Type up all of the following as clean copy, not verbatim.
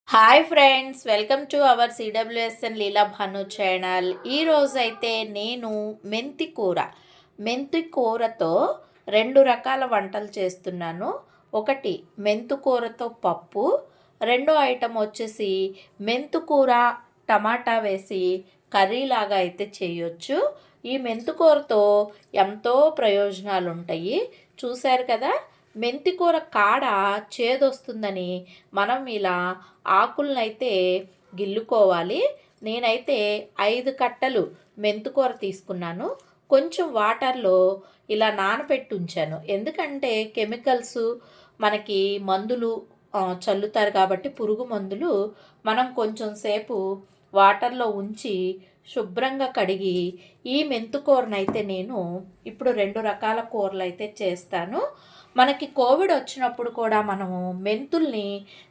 Hi friends, welcome to our CWSN Leela Bhanu channel. ఈరోజైతే నేను మెంతి కూరతో రెండు రకాల వంటలు చేస్తున్నాను. ఒకటి మెంతుకూరతో పప్పు, రెండో ఐటెం వచ్చేసి మెంతుకూర టమాటా వేసి కర్రీలాగా అయితే చేయొచ్చు. ఈ మెంతుకూరతో ఎంతో ప్రయోజనాలు ఉంటాయి. చూశారు కదా, మెంతికూర కాడ చేదొస్తుందని మనం ఇలా ఆకులనైతే గిల్లుకోవాలి. నేనైతే 5 కట్టలు మెంతికూర తీసుకున్నాను. కొంచెం వాటర్లో ఇలా నానబెట్టి ఉంచాను. ఎందుకంటే కెమికల్స్ మనకి మందులు చల్లుతారు కాబట్టి, పురుగు మందులు మనం కొంచెం సేపు వాటర్లో ఉంచి శుభ్రంగా కడిగి ఈ మెంతికూరనైతే నేను ఇప్పుడు 2 రకాల కూరలు అయితే చేస్తాను. మనకి కోవిడ్ వచ్చినప్పుడు కూడా మనము మెంతుల్ని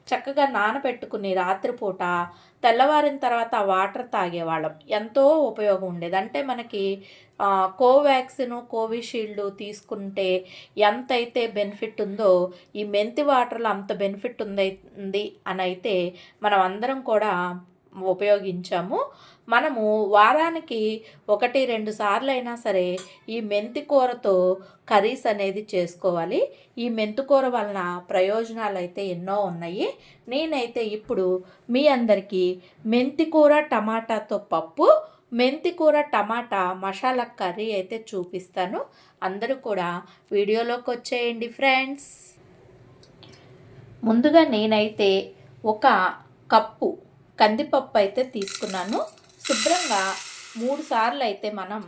చక్కగా నానబెట్టుకుని రాత్రిపూట తెల్లవారిన తర్వాత ఆ వాటర్ తాగేవాళ్ళం. ఎంతో ఉపయోగం ఉండేది. అంటే మనకి కోవాక్సిన్, కోవిషీల్డ్ తీసుకుంటే ఎంతైతే బెనిఫిట్ ఉందో ఈ మెంతి వాటర్లో అంత బెనిఫిట్ ఉంది అని అయితే మనం అందరం కూడా ఉపయోగించాము. మనము వారానికి 1-2 సార్లు అయినా సరే ఈ మెంతి కూరతో కర్రీస్ అనేది చేసుకోవాలి. ఈ మెంతికూర వలన ప్రయోజనాలు అయితే ఎన్నో ఉన్నాయి. నేనైతే ఇప్పుడు మీ అందరికీ మెంతికూర టమాటాతో పప్పు, మెంతికూర టమాటా మసాలా కర్రీ అయితే చూపిస్తాను. అందరూ కూడా వీడియోలోకి వచ్చేయండి ఫ్రెండ్స్. ముందుగా నేనైతే ఒక కప్పు కందిపప్పు అయితే తీసుకున్నాను. శుభ్రంగా 3 సార్లు అయితే మనం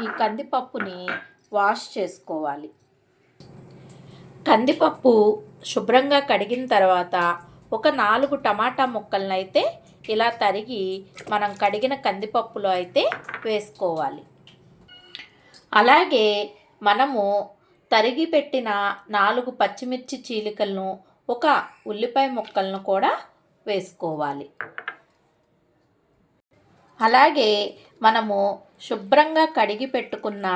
ఈ కందిపప్పుని వాష్ చేసుకోవాలి. కందిపప్పు శుభ్రంగా కడిగిన తర్వాత ఒక 4 టమాటా ముక్కలను అయితే ఇలా తరిగి మనం కడిగిన కందిపప్పులో అయితే వేసుకోవాలి. అలాగే మనము తరిగి పెట్టిన 4 పచ్చిమిర్చి చీలికలను, ఒక ఉల్లిపాయ ముక్కలను కూడా వేసుకోవాలి. అలాగే మనము శుభ్రంగా కడిగి పెట్టుకున్న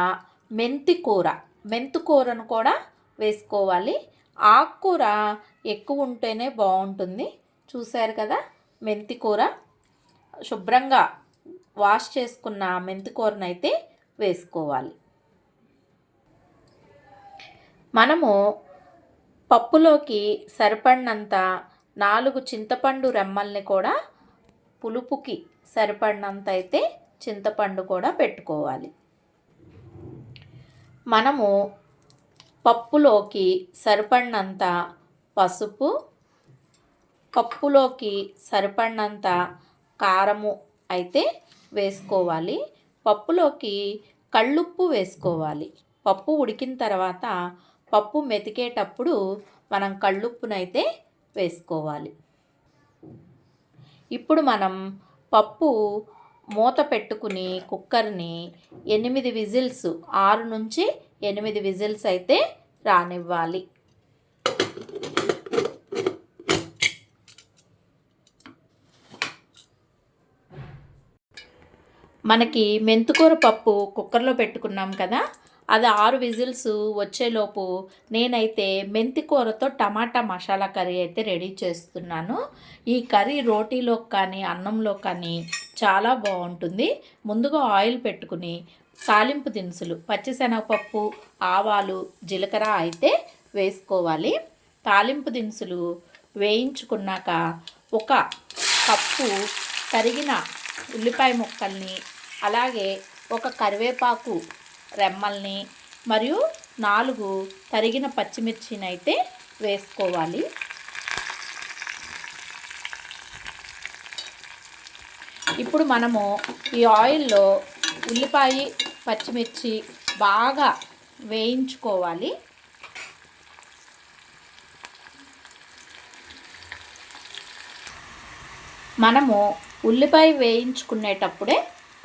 మెంతికూరను కూడా వేసుకోవాలి. ఆకుకూర ఎక్కువ ఉంటేనే బాగుంటుంది. చూశారు కదా, మెంతికూర శుభ్రంగా వాష్ చేసుకున్న మెంతికూరను అయితే వేసుకోవాలి. మనము పప్పులోకి సరిపడినంత 4 చింతపండు రెమ్మల్ని కూడా, పులుపుకి సరిపడినంత అయితే చింతపండు కూడా పెట్టుకోవాలి. మనము పప్పులోకి సరిపడినంత పసుపు, పప్పులోకి సరిపడినంత కారము అయితే వేసుకోవాలి. పప్పులోకి కళ్ళుప్పు వేసుకోవాలి. పప్పు ఉడికిన తర్వాత పప్పు మెతికేటప్పుడు మనం కళ్ళుప్పునైతే వేసుకోవాలి. ఇప్పుడు మనం పప్పు మూత పెట్టుకుని కుక్కర్ని 8 విజిల్స్, 6 నుంచి 8 విజిల్స్ అయితే రానివ్వాలి. మనకి మెంతికూర పప్పు కుక్కర్లో పెట్టుకున్నాం కదా, అది 6 విజిల్స్ వచ్చేలోపు నేనైతే మెంతికూరతో టమాటా మసాలా కర్రీ అయితే రెడీ చేస్తున్నాను. ఈ కర్రీ రోటీలో కానీ అన్నంలో కానీ చాలా బాగుంటుంది. ముందుగా ఆయిల్ పెట్టుకుని తాలింపు దినుసులు, పచ్చిశనగపప్పు, ఆవాలు, జీలకర్ర అయితే వేసుకోవాలి. తాలింపు దినుసులు వేయించుకున్నాక ఒక కప్పు తరిగిన ఉల్లిపాయ ముక్కల్ని, అలాగే ఒక కరివేపాకు రెమ్మల్ని మరియు 4 తరిగిన పచ్చిమిర్చిని అయితే వేసుకోవాలి. ఇప్పుడు మనము ఈ ఆయిల్లో ఉల్లిపాయ, పచ్చిమిర్చి బాగా వేయించుకోవాలి. మనము ఉల్లిపాయ వేయించుకునేటప్పుడే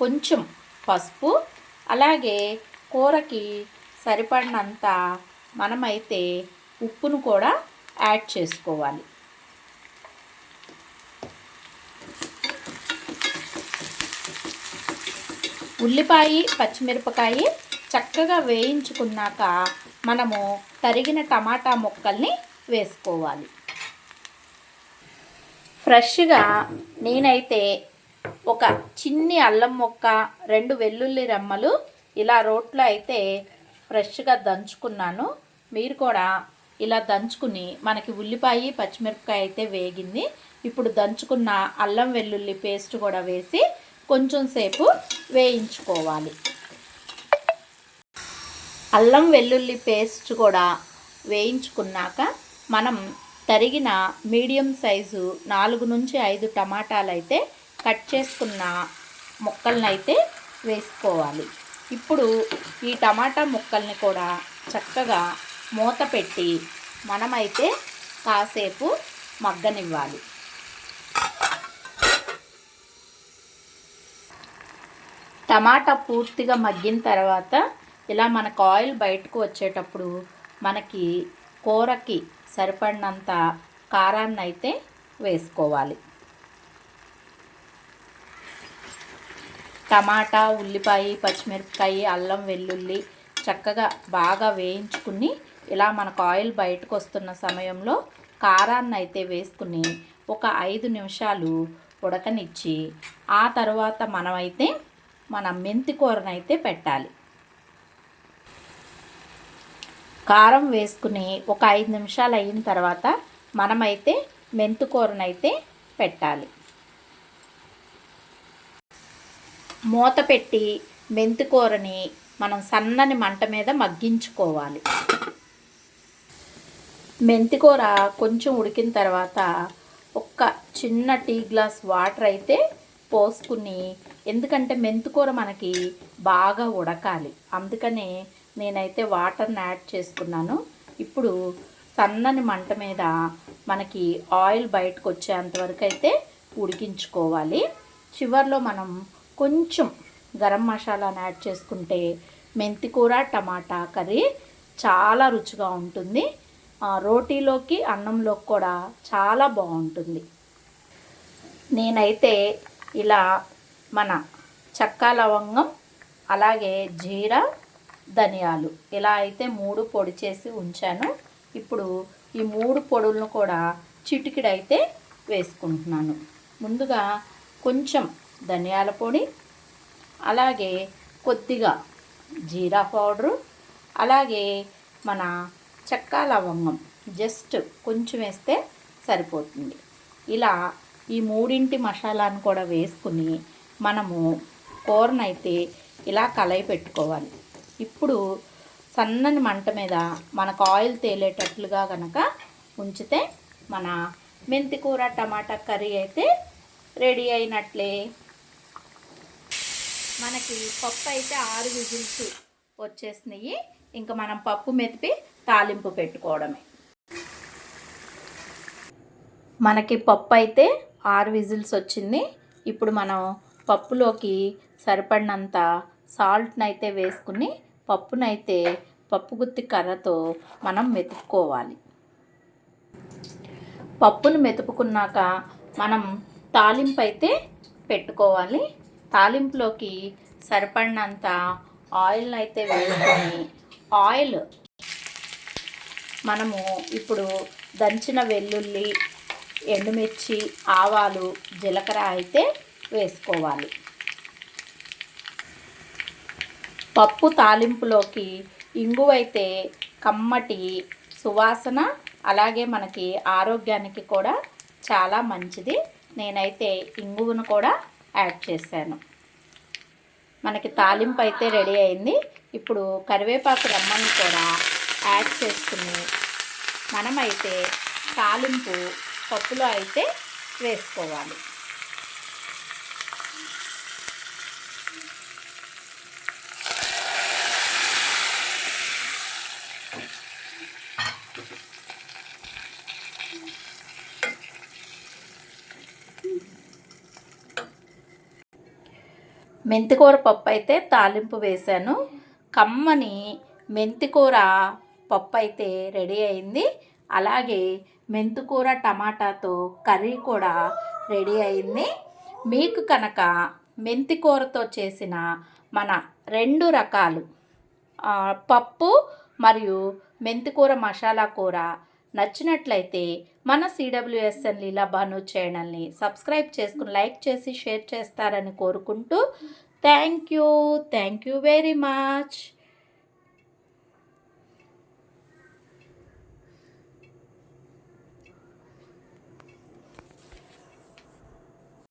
కొంచెం పసుపు, అలాగే కూరకి సరిపడినంత మనమైతే ఉప్పును కూడా యాడ్ చేసుకోవాలి. ఉల్లిపాయ, పచ్చిమిరపకాయ చక్కగా వేయించుకున్నాక మనము తరిగిన టమాటా ముక్కల్ని వేసుకోవాలి. ఫ్రెష్గా నేనైతే ఒక చిన్ని అల్లం ముక్క, 2 వెల్లుల్లి రెమ్మలు ఇలా రోట్లో అయితే ఫ్రెష్గా దంచుకున్నాను. మీరు కూడా ఇలా దంచుకుని, మనకి ఉల్లిపాయ పచ్చిమిరపకాయ అయితే వేగింది. ఇప్పుడు దంచుకున్న అల్లం వెల్లుల్లి పేస్ట్ కూడా వేసి కొంచెం సేపు వేయించుకోవాలి. అల్లం వెల్లుల్లి పేస్ట్ కూడా వేయించుకున్నాక మనం తరిగిన మీడియం సైజు 4 నుంచి 5 టమాటాలు అయితే కట్ చేసుకున్న ముక్కల్ని అయితే వేసుకోవాలి. ఇప్పుడు ఈ టమాటా ముక్కల్ని కూడా చక్కగా మూత పెట్టి మనమైతే కాసేపు మగ్గనివ్వాలి. టమాటా పూర్తిగా మగ్గిన తర్వాత ఇలా మనకు ఆయిల్ బయటకు వచ్చేటప్పుడు మనకి కూరకి సరిపడినంత కారాన్ని అయితే వేసుకోవాలి. టమాటా, ఉల్లిపాయ, పచ్చిమిరపకాయ, అల్లం వెల్లుల్లి చక్కగా బాగా వేయించుకుని ఇలా మనకు ఆయిల్ బయటకు వస్తున్న సమయంలో కారాన్ని అయితే వేసుకుని ఒక 5 నిమిషాలు ఉడకనిచ్చి ఆ తర్వాత మనమైతే మన మెంతి కూరనైతే పెట్టాలి. కారం వేసుకుని ఒక 5 నిమిషాలు అయిన తర్వాత మనమైతే మెంతి కూరనైతే పెట్టాలి. మూత పెట్టి మెంతి కూరని మనం సన్నని మంట మీద మగ్గించుకోవాలి. మెంతి కూర కొంచెం ఉడికిన తర్వాత ఒక చిన్న టీ గ్లాస్ వాటర్ అయితే పోసుకుని, ఎందుకంటే మెంతి కూర మనకి బాగా ఉడకాలి, అందుకనే నేనైతే వాటర్ని యాడ్ చేసుకున్నాను. ఇప్పుడు సన్నని మంట మీద మనకి ఆయిల్ బయటకు వచ్చేంతవరకు అయితే ఉడికించుకోవాలి. చివర్లో మనం కొంచెం గరం మసాలాను యాడ్ చేసుకుంటే మెంతి కూర టమాటా కర్రీ చాలా రుచిగా ఉంటుంది. రోటీలోకి అన్నంలోకి కూడా చాలా బాగుంటుంది. నేనైతే ఇలా మన చెక్క, లవంగం, అలాగే జీరా, ధనియాలు ఇలా అయితే 3 పొడి చేసి ఉంచాను. ఇప్పుడు ఈ 3 పొడులను కూడా చిటికెడైతే వేసుకుంటున్నాను. ముందుగా కొంచెం ధనియాల పొడి, అలాగే కొద్దిగా జీరా పౌడరు, అలాగే మన చెక్క, లవంగం జస్ట్ కొంచెం వేస్తే సరిపోతుంది. ఇలా ఈ 3 మసాలాను కూడా వేసుకుని మనము కూరనైతే ఇలా కలయి పెట్టుకోవాలి. ఇప్పుడు సన్నని మంట మీద మనకు ఆయిల్ తేలేటట్లుగా కనుక ఉంచితే మన మెంతి కూర టమాటా కర్రీ అయితే రెడీ అయినట్లే. మనకి పప్పు అయితే 6 విజిల్స్ వచ్చేసినాయి. ఇంకా మనం పప్పు మెతిపి తాలింపు పెట్టుకోవడమే. మనకి పప్పు అయితే 6 విజిల్స్ వచ్చింది. ఇప్పుడు మనం పప్పులోకి సరిపడినంత సాల్ట్ని అయితే వేసుకుని పప్పునైతే పప్పు గుత్తి కర్రతో మనం మెతుక్కోవాలి. పప్పును మెతుకున్నాక మనం తాలింపు అయితే పెట్టుకోవాలి. తాలింపులోకి సరిపడినంత ఆయిల్ని అయితే వేసుకొని ఆయిల్ మనము ఇప్పుడు దంచిన వెల్లుల్లి, ఎండుమిర్చి, ఆవాలు, జీలకర్ర అయితే వేసుకోవాలి. పప్పు తాలింపులోకి ఇంగువ అయితే కమ్మటి సువాసన, అలాగే మనకి ఆరోగ్యానికి కూడా చాలా మంచిది. నేనైతే ఇంగువను కూడా యాడ్ చేశాను. మనకి తాలింపు అయితే రెడీ అయింది. ఇప్పుడు కరివేపాకు రెమ్మల్ని కూడా యాడ్ చేసుకుని మనమైతే తాలింపు పప్పులో అయితే వేసుకోవాలి. మెంతికూర పప్పు అయితే తాలింపు వేశాను. కమ్మని మెంతికూర పప్పు అయితే రెడీ అయింది. అలాగే మెంతికూర టమాటాతో కర్రీ కూడా రెడీ అయింది. మీకు కనుక మెంతికూరతో చేసిన మన 2 రకాలు పప్పు మరియు మెంతికూర మసాలా కూర నచ్చినట్లయితే మన సిడబ్ల్యూఎస్ఎన్ లీలా భాను ఛానల్ని సబ్స్క్రైబ్ చేసుకుని లైక్ చేసి షేర్ చేస్తారని కోరుకుంటూ థ్యాంక్ యూ వెరీ మచ్.